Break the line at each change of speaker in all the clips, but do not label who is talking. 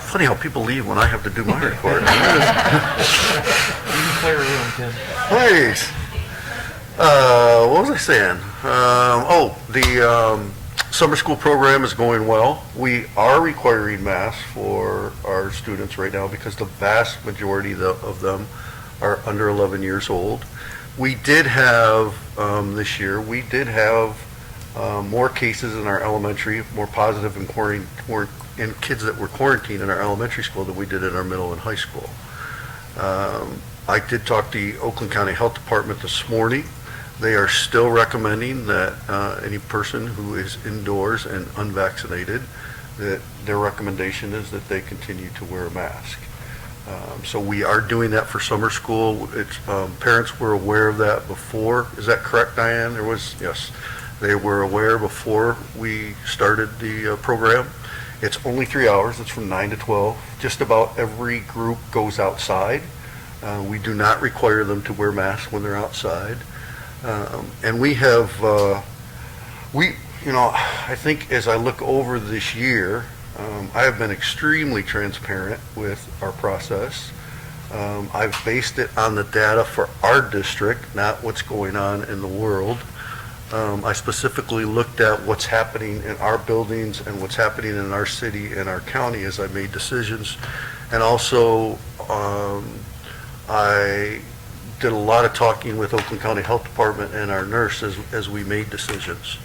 Funny how people leave when I have to do my report.
Clear room, Tim.
Thanks. What was I saying? The summer school program is going well. We are requiring masks for our students right now because the vast majority of them are under 11 years old. We did have, this year, we did have more cases in our elementary, more positive in kids that were quarantined in our elementary school than we did in our middle and high school. I did talk to the Oakland County Health Department this morning. They are still recommending that any person who is indoors and unvaccinated, that their recommendation is that they continue to wear a mask. So we are doing that for summer school. It's, parents were aware of that before. Is that correct, Diane? Yes. They were aware before we started the program. It's only 3 hours. It's from 9 to 12. Just about every group goes outside. We do not require them to wear masks when they're outside. And we have, I think as I look over this year, I have been extremely transparent with our process. I've based it on the data for our district, not what's going on in the world. I specifically looked at what's happening in our buildings and what's happening in our city and our county as I made decisions. And also, I did a lot of talking with Oakland County Health Department and our nurse as we made decisions.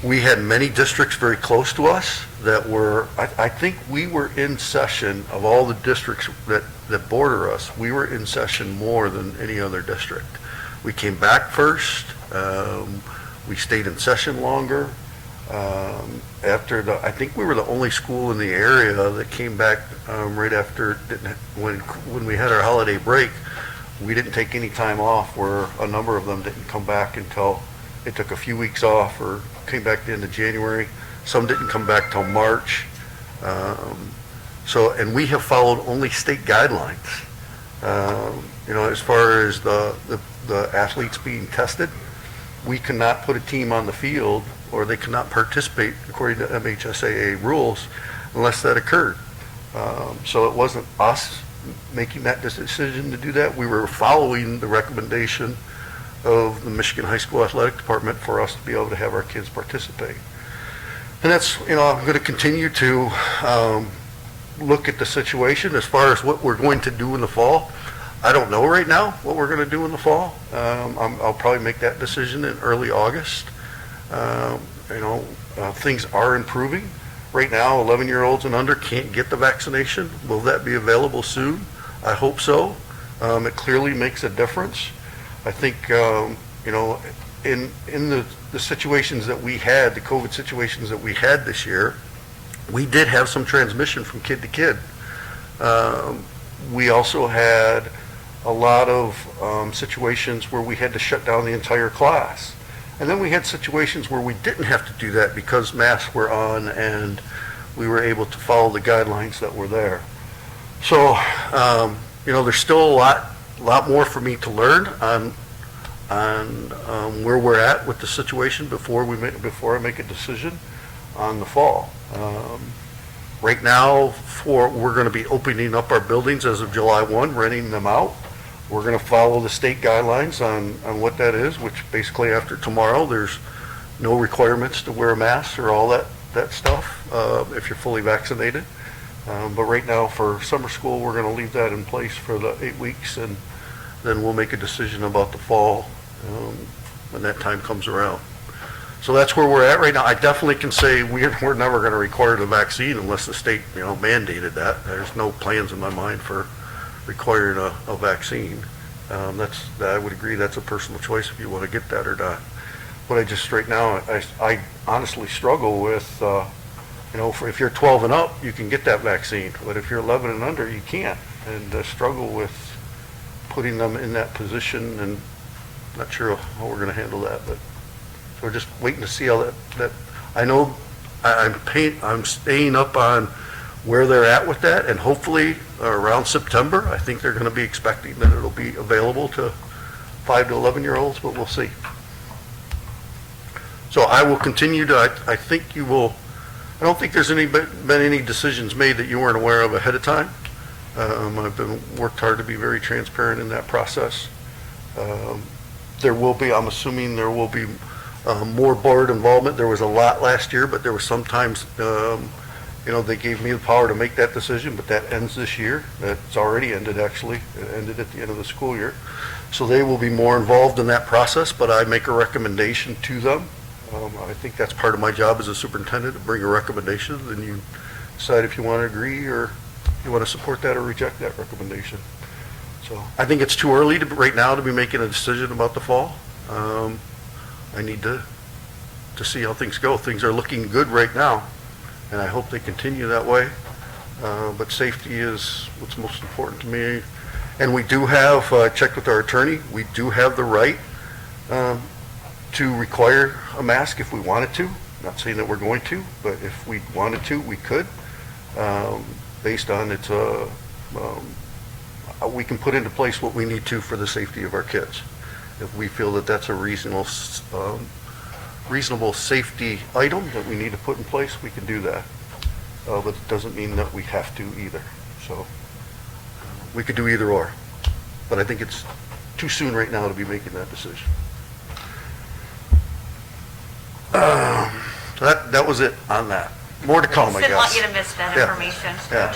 We had many districts very close to us that were, I think we were in session of all the districts that border us. We were in session more than any other district. We came back first. We stayed in session longer. I think we were the only school in the area that came back right after, when we had our holiday break. We didn't take any time off, where a number of them didn't come back until it took a few weeks off or came back at the end of January. Some didn't come back till March. And we have followed only state guidelines. As far as the athletes being tested, we cannot put a team on the field, or they cannot participate according to MHSAA rules unless that occurred. So it wasn't us making that decision to do that. We were following the recommendation of the Michigan High School Athletic Department for us to be able to have our kids participate. And that's, I'm going to continue to look at the situation. As far as what we're going to do in the fall, I don't know right now what we're going to do in the fall. I'll probably make that decision in early August. Things are improving. Right now, 11-year-olds and under can't get the vaccination. Will that be available soon? I hope so. It clearly makes a difference. I think, in the situations that we had, the COVID situations that we had this year, we did have some transmission from kid to kid. We also had a lot of situations where we had to shut down the entire class. And then we had situations where we didn't have to do that because masks were on and we were able to follow the guidelines that were there. So, there's still a lot more for me to learn on where we're at with the situation before I make a decision on the fall. Right now, we're going to be opening up our buildings as of July 1, renting them out. We're going to follow the state guidelines on what that is, which basically after tomorrow, there's no requirements to wear a mask or all that stuff if you're fully vaccinated. But right now for summer school, we're going to leave that in place for the 8 weeks, and then we'll make a decision about the fall when that time comes around. So that's where we're at right now. I definitely can say we're never going to require the vaccine unless the state mandated that. There's no plans in my mind for requiring a vaccine. I would agree that's a personal choice if you want to get that or not. But I just right now I honestly struggle with if you're 12 and up you can get that vaccine, but if you're 11 and under you can't, and struggle with putting them in that position, and not sure how we're going to handle that. But so we're just waiting to see how that I know I'm staying up on where they're at with that, and hopefully around September, I think they're going to be expecting that it'll be available to 5 to 11-year-olds, but we'll see. So I will continue to, I think you will, I don't think there's been any decisions made that you weren't aware of ahead of time. I've worked hard to be very transparent in that process. There will be, I'm assuming there will be more board involvement. There was a lot last year, but there were sometimes, they gave me the power to make that decision, but that ends this year. That's already ended, actually. It ended at the end of the school year. So they will be more involved in that process, but I make a recommendation to them. I think that's part of my job as a superintendent, to bring a recommendation, and you decide if you want to agree or you want to support that or reject that recommendation. So I think it's too early right now to be making a decision about the fall. I need to see how things go. Things are looking good right now, and I hope they continue that way. But safety is what's most important to me. And we do have, checked with our attorney, we do have the right to require a mask if we wanted to. Not saying that we're going to, but if we wanted to, we could. Based on its, we can put into place what we need to for the safety of our kids. If we feel that that's a reasonable safety item that we need to put in place, we can do that. But it doesn't mean that we have to either. So we could do either or. But I think it's too soon right now to be making that decision. So that was it on that. More to come, I guess.
Didn't want you to miss that
Yeah.
information.
Yeah.